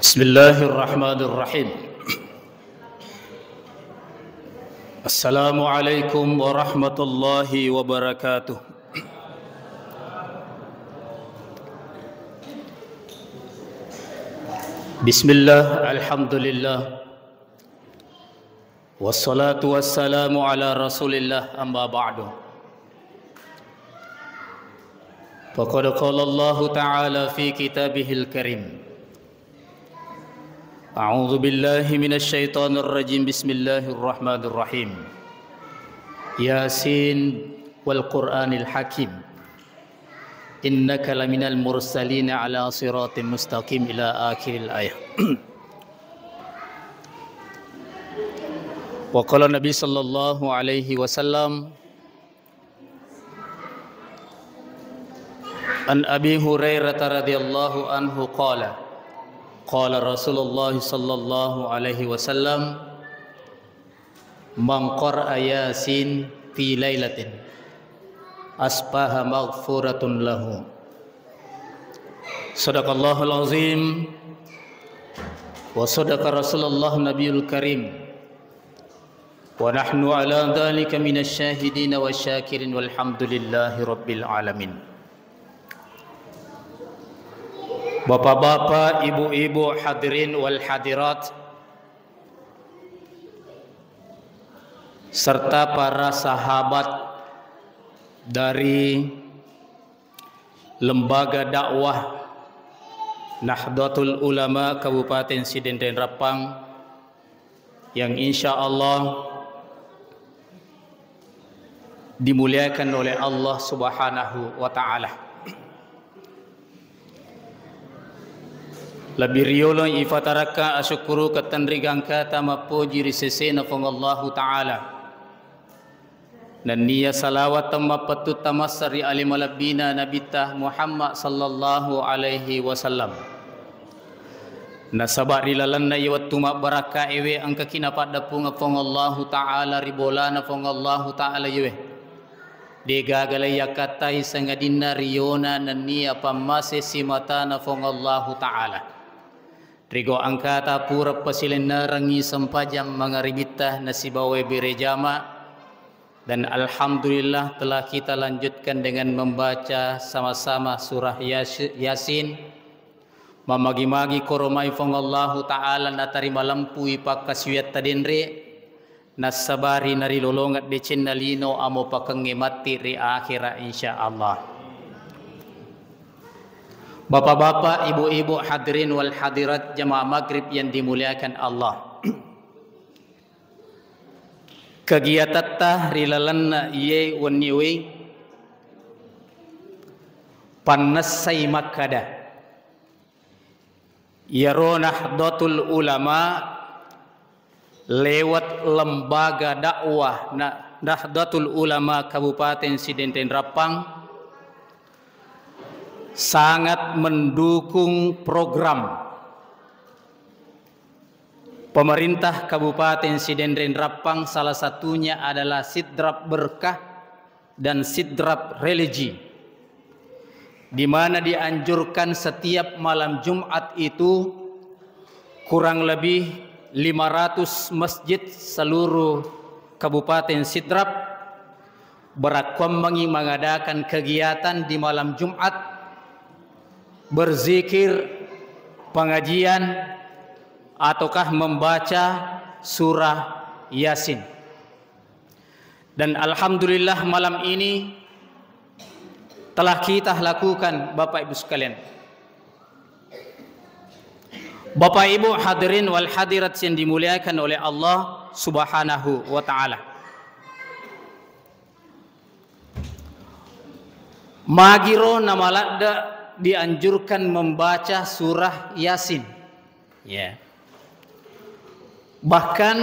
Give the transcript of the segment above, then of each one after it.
Bismillahirrahmanirrahim. Assalamualaikum warahmatullahi wabarakatuh. Bismillah, alhamdulillah, wassalatu wassalamu ala rasulillah, amma ba'du. Faqad qala Allah ta'ala fi kitabihil karim, A'udzu billahi minasy syaithanir rajim. Bismillahirrahmanirrahim. Yasin wal Qur'anil Hakim. Innaka laminal mursalin ala siratim mustaqim ila akhiril ayat. Wa qala Nabi sallallahu alaihi wasallam an Abi Hurairah radhiyallahu anhu qala qala Rasulullah sallallahu alaihi wasallam man qara'a Yasin fi lailatin asbaha maghfuratun lahu. Sadaqallahul azim wa sadaqa Rasulullah Nabiyul Karim wa nahnu ala dhalika minasy syahidin wasyakirin walhamdulillahi rabbil alamin. Bapak-bapak, ibu-ibu, hadirin wal hadirat, serta para sahabat dari Lembaga Dakwah Nahdlatul Ulama Kabupaten Sidendren Rapang yang insya Allah dimuliakan oleh Allah Subhanahu wa Ta'ala. Lebih riolong ifataraka asyukuru ketenrigangka tamapuji risesena fong Allah Ta'ala. Dan niya salawat tamma patut tamassari alimalabina nabitah Muhammad sallallahu alaihi wasallam. Nasabat rilalan na iwat tumak baraka ewe angka kinapat dapunga fong Allah Ta'ala ribolana fong Allah Ta'ala ewe. Degagalay yakatai sangadina riona na niya pamase simatana fong Allah Ta'ala. Rigo angkata pura pasilin narangi sempajam mangaribitah nasibawe birejama. Dan alhamdulillah telah kita lanjutkan dengan membaca sama-sama surah Yasin. Mamagi-magi koromai fong Allah Ta'ala natari malampu ipak kasuyat tadinre. Nasabari nari lolongat decen nalino amo pakengemati ri akhira insyaallah. Bapak-bapak, ibu-ibu, hadirin wal hadirat jamaah maghrib yang dimuliakan Allah. Kegiatan tah rilalan ye waniwi panasai makada. Yaro Nahdlatul Ulama lewat lembaga dakwah Nahdlatul Ulama Kabupaten Sidendren Rapang sangat mendukung program pemerintah Kabupaten Sidendren Rapang. Salah satunya adalah Sidrap Berkah dan Sidrap Religi, di mana dianjurkan setiap malam Jumat itu kurang lebih 500 masjid seluruh Kabupaten Sidrap berakombangi mengadakan kegiatan di malam Jumat, berzikir, pengajian, ataukah membaca surah Yasin. Dan alhamdulillah malam ini telah kita lakukan Bapak Ibu sekalian. Bapak Ibu hadirin wal hadirat yang dimuliakan oleh Allah Subhanahu wa Ta'ala. Magiro namalada dianjurkan membaca surah Yasin. Ya. Bahkan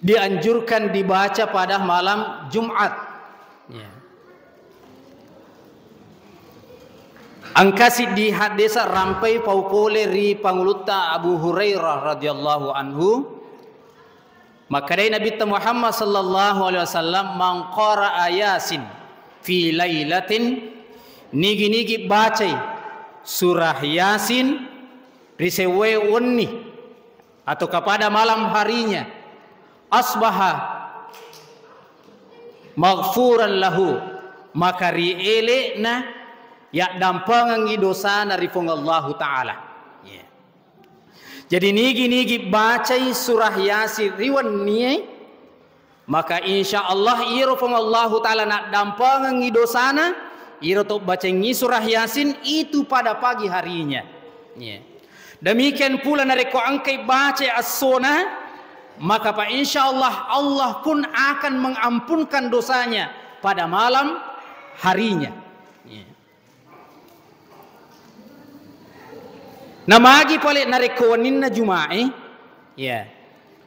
dianjurkan dibaca pada malam Jumat. Ya. Angkasi di hadis rampai paupole ri panguluta Abu Hurairah radhiyallahu anhu. Maka dari Nabi Muhammad sallallahu alaihi wasallam man qara'a Yasin fi lailatin nigi-nigi baca surah Yasin risewe wonni atau kepada malam harinya, asbaha maghfuran lahu, maka riele na ya dampangan dosa dari Allah Ta'ala. Jadi nigi bacai surah Yasin riwan niai, maka insya Allah iro Allah Ta'ala nak dampangan dosana, iro to baca surah Yasin itu pada pagi harinya. Demikian pula nareko angkai baca as-sona, maka pak insya Allah Allah pun akan mengampunkan dosanya pada malam harinya. Nama lagi pale nareko waninna Juma'i, ya.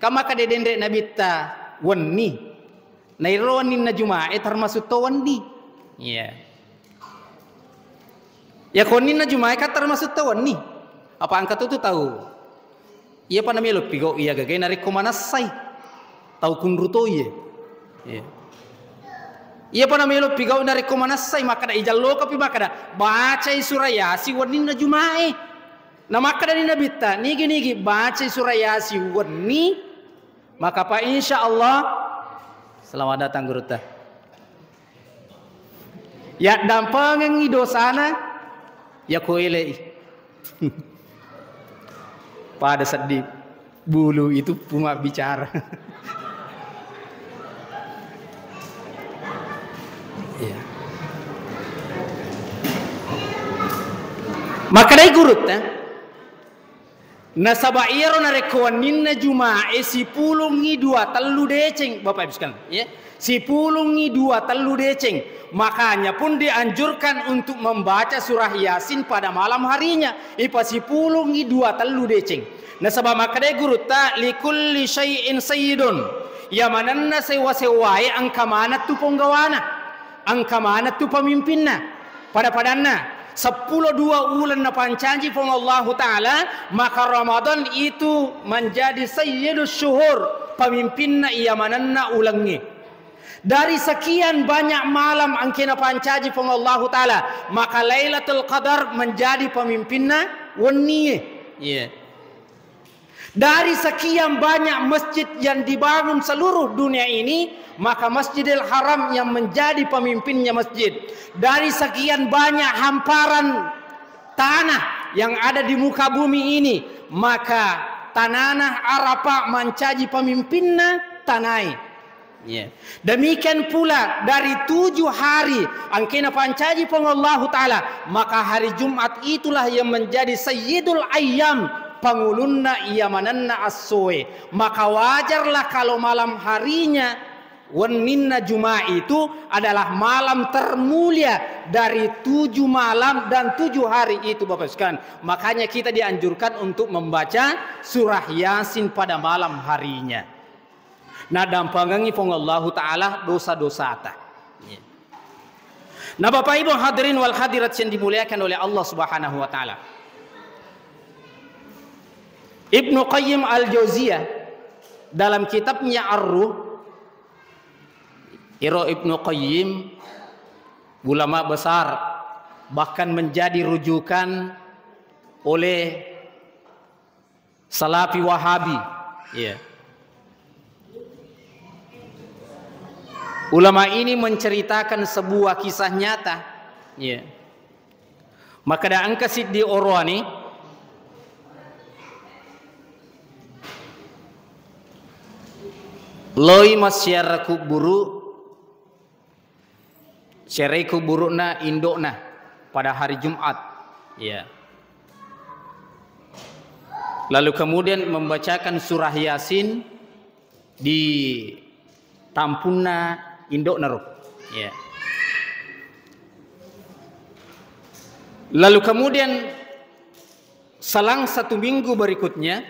Kama kade dendre nabita wani, nairo waninna Juma'i termasuk to wani, ya. Ya waninna Juma'i kan termasuk to wani. Apa angkat itu tahu? Iya pa namelo pigo iya gagay nareko manasay. Tahu kunruto iya. Iya pa namelo pigo nareko manasay, maka da ijallo kapi maka da baca surah Yasin waninna Juma'i. Nah maka dari nabita nigi baca surah Yasin wani, maka pa insya Allah selamat datang guru ta. Ya dampangan dosana ya koele. Pada sedih bulu itu cuma bicara. Ya. Maka dari guru ta nasabairo narekoninna Juma'i si pulungi dua telu deceng Bapak Ibu sekalian, ya. Si pulungi dua telu deceng, makanya pun dianjurkan untuk membaca surah Yasin pada malam harinya. Ipa si pulungi dua telu deceng. Nasabah makanya guru ta likulli syai'in sayyidun. Ya mananna sewa-sewai angka mana tu penggawana, angka mana tu pemimpinna. Pada-padanna 10-2 ulan na pancanji pun Allah Ta'ala, maka Ramadan itu menjadi sayyidus syuhur, pemimpinna iya mananna ulangi. Dari sekian banyak malam angkina pancaji pun Allah Ta'ala, maka Lailatul Qadar menjadi pemimpinna waniye. Dari sekian banyak masjid yang dibangun seluruh dunia ini, maka Masjidil Haram yang menjadi pemimpinnya masjid. Dari sekian banyak hamparan tanah yang ada di muka bumi ini, maka tanah Arafah menjadi pemimpinnya tanai. Demikian pula dari 7 hari angkina pancaji Allah Ta'ala, maka hari Jumat itulah yang menjadi sayyidul ayyam, pangulunna iya mananna as-soe. Maka wajarlah kalau malam harinya waninna Juma'i itu adalah malam termulia dari 7 malam dan 7 hari itu Bapak sekalian. Makanya kita dianjurkan untuk membaca surah Yasin pada malam harinya. Nah dampangangi pun Allah Ta'ala dosa-dosa ta. Nah Bapak Ibu hadirin wal hadirat yang dimuliakan oleh Allah Subhanahu wa Ta'ala, Ibnu Qayyim al-Jauziyah dalam kitabnya Ar-Ruh, Ibnu Qayyim ulama besar, bahkan menjadi rujukan oleh Salafi Wahabi. Ulama ini menceritakan sebuah kisah nyata. Maka da angka siddi orwani loi masyara kuburu syarai kuburuna indokna pada hari Jumat. Lalu kemudian membacakan surah Yasin di tampuna indok naruh. Lalu kemudian selang 1 minggu berikutnya,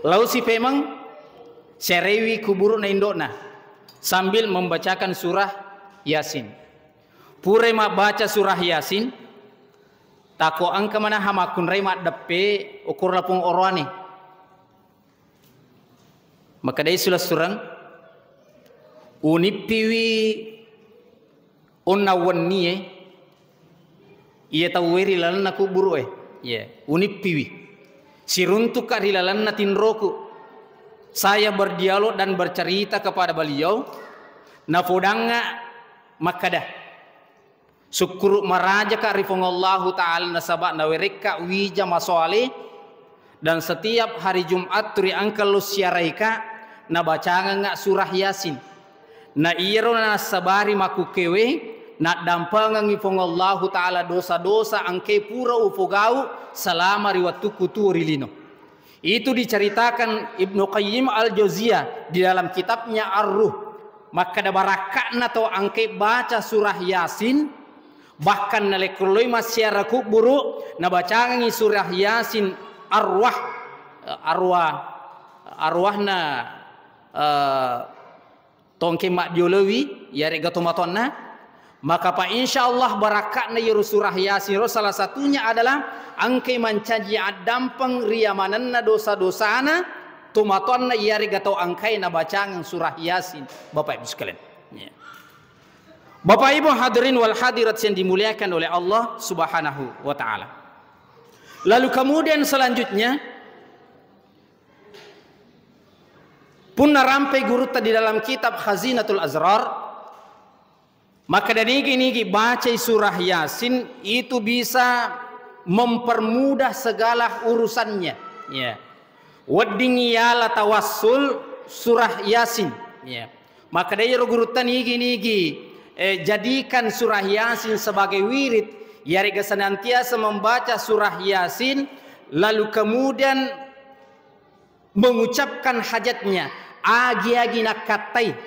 lalu si pemang serewi kuburu na indokna sambil membacakan surah Yasin. Pure mak baca surah Yasin, tako angka mana hamakun mak depe ukur lapung orwani. Maka dari sulah surang unipiwi onna wanniye iya taweri lalan aku buru Ya, unip piwi. Siruntuk karilalan natin roku. Saya berdialog dan bercerita kepada beliau. Nafudanga makadah. Syukur maraja ka rifongallahu ta'ala nasabak nawereka wija masoale. Dan setiap hari Jumat turi angkal lu siaraika na bacanga nga surah Yasin. Na iro na sabari makukewe na dampangang ifongallahu ta'ala dosa-dosa angke pura ufogau selama riwatuku turilino. Itu diceritakan Ibnu Qayyim al-Jauziyah di dalam kitabnya Ar-Ruh. Maka ada barakatna atau angke baca surah Yasin. Bahkan nalekuloi masyarakat buruk na bacangan surah Yasin arwahna tongke mak diolowi ya rega tomatonna, maka pa insyaallah barakatna yuru surah Yasin salah satunya adalah angke mancaji adampang riamananna dosa-dosana tomatonna ya rega to angkai na bacangan surah Yasin. Bapak Ibu sekalian, ya. Bapak Ibu hadirin wal hadirat yang dimuliakan oleh Allah Subhanahu wa taala. Lalu kemudian selanjutnya pun narampai guru tadi dalam kitab Khazinatul Azrar, maka dari niki baca surah Yasin itu bisa mempermudah segala urusannya, ya. Wedding yala tawassul surah Yasin, ya. Maka dari guru tadi niki jadikan surah Yasin sebagai wirid, yaitu senantiasa membaca surah Yasin lalu kemudian mengucapkan hajatnya, agi-agi nakatai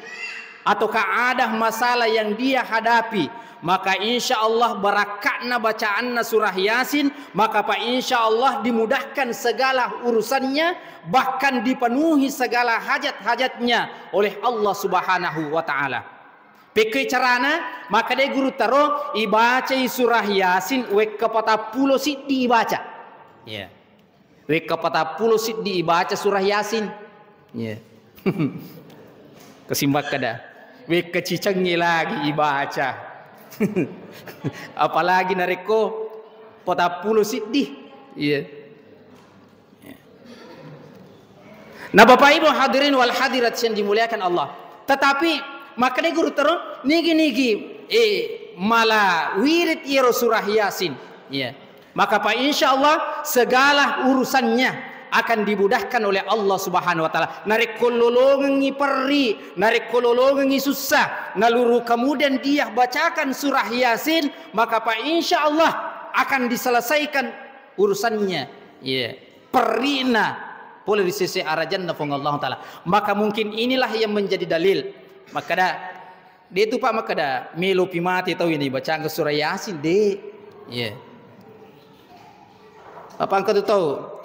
ataukah ada masalah yang dia hadapi, maka insya Allah barakatna bacaanna surah Yasin, maka pak insya Allah dimudahkan segala urusannya, bahkan dipenuhi segala hajat-hajatnya oleh Allah Subhanahu wa taala. Pakai carana maka dia guru taro ibaca surah Yasin wek kepata pulo siddi ibaca, ya. Wek kepata pulo siddi ibaca surah Yasin, ya. Kesimbak kada wek kecicangi lagi ibaca. Apalagi nareko pata pulo siddi, ya. Nah Bapak Ibu hadirin wal hadirat yang dimuliakan Allah, tetapi maka dia guru terus niki malah wirid iro surah Yasin, ya. Maka pak insya Allah segala urusannya akan dimudahkan oleh Allah Subhanahu wa taala. Narik kololongi perri, narik kololongi susah, naluru kemudian dia bacakan surah Yasin, maka pak insya Allah akan diselesaikan urusannya, ya. Perina boleh di sisi arajan nafung Allah taala. Maka mungkin inilah yang menjadi dalil. Maka dah dia tu pak maka dah melo pimati tahu ini baca ke surah Yasin deh, ya. Apa engkau tu tahu?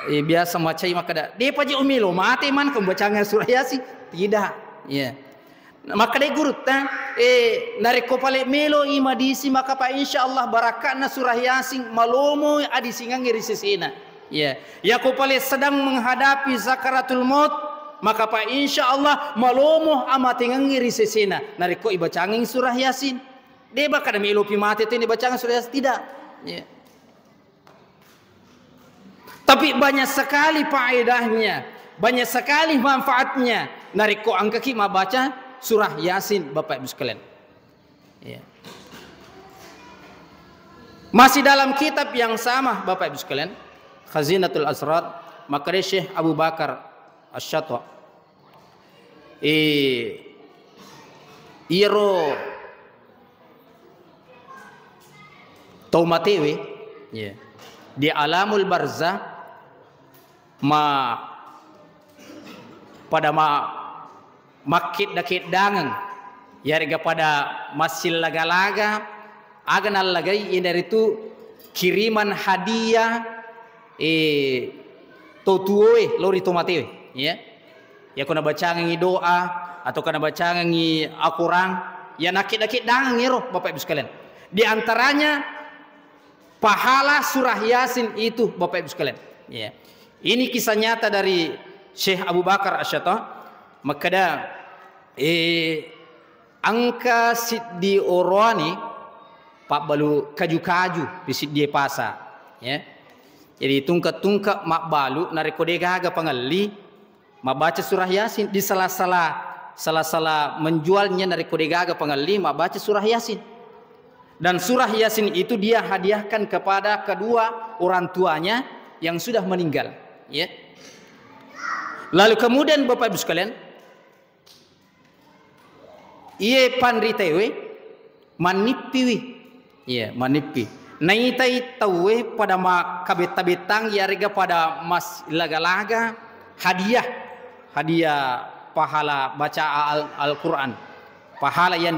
Biasa macai maka dah dia paji umilo mati man kau baca surah Yasin tidak, ya. Maka dia guru ta nareko pale melo imadisi maka pak insya Allah barakatna surah Yasin malomo adi singang ngiri sisina, ya. Ya kau pale sedang menghadapi zakaratul maut, maka pak insya Allah malomo amatingang ngiri sesena nariko ibacangin surah Yasin. Dia bakal milupi mati itu ibacangin surah Yasin tidak, ya. Tapi banyak sekali faedahnya, banyak sekali manfaatnya nariko angkaki baca surah Yasin Bapak Ibu sekalian, ya. Masih dalam kitab yang sama Bapak Ibu sekalian, Khazinatul Azrar, maka Syekh Abu Bakar Asy-Syatwa iro taumatewe, ya. Di alamul barzah pada makit dakit dangang ya rega pada masil laga-laga agan alagai dari itu kiriman hadiah totuoe lori tomatewe, ya. Ya kuna bacangi doa atau kana bacangi Al-Qur'an ya nakit-nakit dangang ngiro Bapak Ibu sekalian. Di antaranya pahala surah Yasin itu Bapak Ibu sekalian, ya. Ini kisah nyata dari Syekh Abu Bakar Asy-Syatwa. Maka dah angka siddi orani pak balu kaju-kaju di siddi pasa, ya. Jadi tungka-tungka mak balu nareko degaga pangalli mak baca surah Yasin di salah-salah menjualnya nareko degaga pangalli mak baca surah Yasin. Dan surah Yasin itu dia hadiahkan kepada kedua orang tuanya yang sudah meninggal, ya. Lalu kemudian Bapak Ibu sekalian, ia pandritewe manipiwi, ya, manipi. Naitai tawe pada ma kabeta-betang ya rega pada mas laga-laga hadiah pahala baca Al-Quran, pahala yang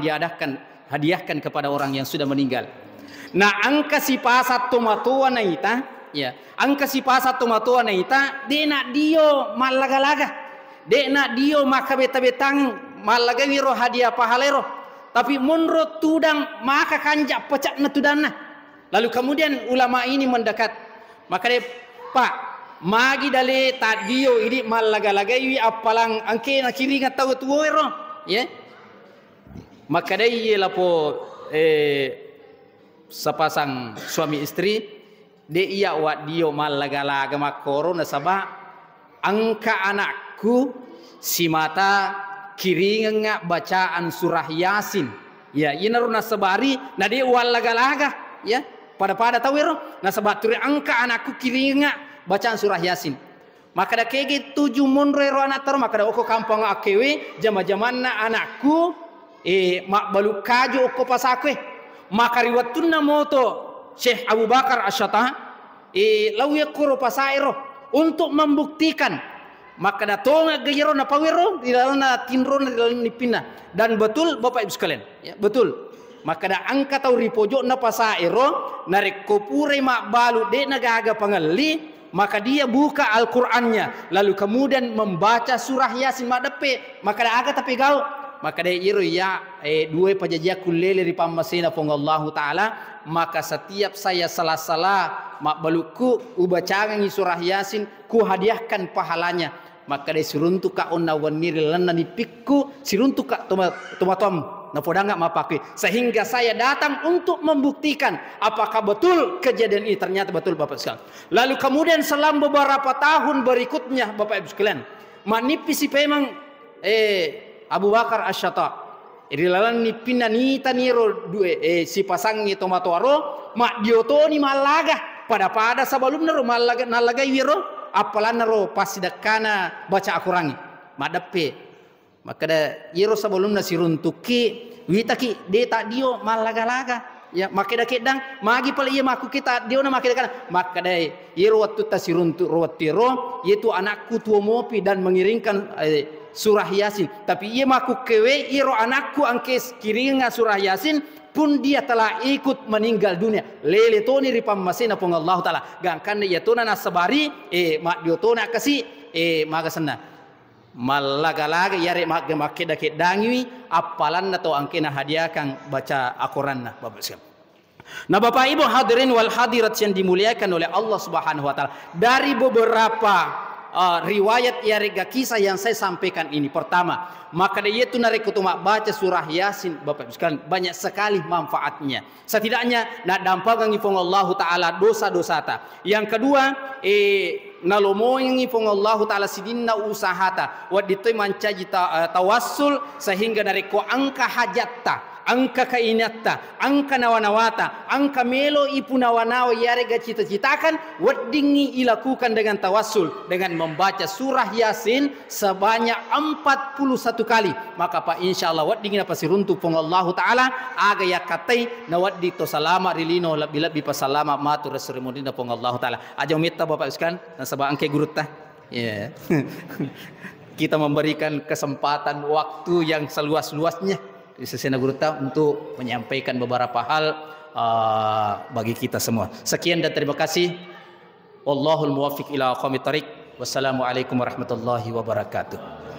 hadiahkan kepada orang yang sudah meninggal. Nah, angka si pasat tomatua naita, ya, angka si pasat tomatua naita dena dio malaga-laga, dena dio makabeta-betang malaga wiro hadiah pahalero, tapi menurut tudang maka kanjak pecak na tudana. Lalu kemudian ulama ini mendekat, maka dia, Pak, magi dale tadio ini malaga-lagai apalang angke na kiri ngatau tuwero, ya. Maka dia lapo sepasang suami istri, dia wat dio malaga-laga makoro na sabah angka anakku si mata kiri ngak bacaan surah Yasin, ya, ini naruna sabari, na dia walaga-laga, ya. Pada tahu ya, nah sebaturi angka anakku kiringa bacaan surah Yasin. Maka dah kege 7 monre ro anak tar maka dah oko kampung akewe jama-jamanna anakku mak balu kaju oko pasakwe. Maka riwatuna moto Syekh Abu Bakar Asyata lawi kuro pasairo untuk membuktikan. Maka dah tonga gayero na pawero di dalam na tinro na dalam nipina. Dan betul Bapak Ibu sekalian, ya, betul. Maka da angka tau ripojok na pasairo narek kopure mak balu de nagaga pangalli, maka dia buka Al-Qur'annya lalu kemudian membaca surah Yasin mak depe, maka da aga tapi gau, maka da iro ya dua pajajia kulele ri pamasina pongallahu taala, maka setiap saya salah-salah mak baluku ubacangan surah Yasin ku hadiahkan pahalanya, maka da suruntu ka onna wanir lanna dipikku siruntu ka tomatom na podanga mapakui, sehingga saya datang untuk membuktikan apakah betul kejadian ini. Ternyata betul Bapak sekalian. Lalu kemudian selama beberapa tahun berikutnya Bapak Ibu sekalian, manipis si memang Abu Bakar Asyata irilalan nipina nita niro si pasangnya tomatoaro mak diotoni malaga pada sebelum naro malaga wiro apalan naro pasti dekana baca akurangi madape. Maka da yero sebelumnya siruntuki witaki deta dio malaga-laga, ya, maka da kedang magi pala iya maku kita dio na maka da maka da yero waktu ta siruntu rotiro yaitu anakku tua mopi dan mengiringkan surah Yasin, tapi iya maku kewe yero anakku angkes kiringa surah Yasin pun dia telah ikut meninggal dunia. Lele toni ripam masina pong Allah taala gangkan ya tona nasabari mak dio tona kasi maga senna malaga-laga yare make da kedangi apalan atau angkena hadiah kang baca Al-Qur'an Bapak sekalian. Nah Bapak Ibu hadirin wal hadirat yang dimuliakan oleh Allah Subhanahu wa taala, dari beberapa riwayat yare kisah yang saya sampaikan ini, pertama maka dia itu nareko mak baca surah Yasin Bapak Ibu sekalian banyak sekali manfaatnya. Setidaknya nak dampangan ifong Allah taala dosa-dosa ta. Yang kedua nalomoyang ifong Allah taala sidinna usahata wa ditoy mancaji tawassul sehingga nareko angka hajatta, angka kainatta, angka nawanawata, angka melo ipunawanawa yarega cita-citakan weddingi ilakukan dengan tawassul dengan membaca surah Yasin sebanyak 41 kali, maka Pak insyaallah weddingi apa siruntu pong Allah taala aga yakatai na weddi to salama rilino lebih pasalama matur resrimudina pong Allah taala. Aja minta Bapak sekalian nasaba angke gurutah, ya. Kita memberikan kesempatan waktu yang seluas-luasnya Sesena Gurta untuk menyampaikan beberapa hal bagi kita semua. Sekian dan terima kasih. Wallahul muwaffiq ila aqwamit thariq. Wassalamualaikum warahmatullahi wabarakatuh.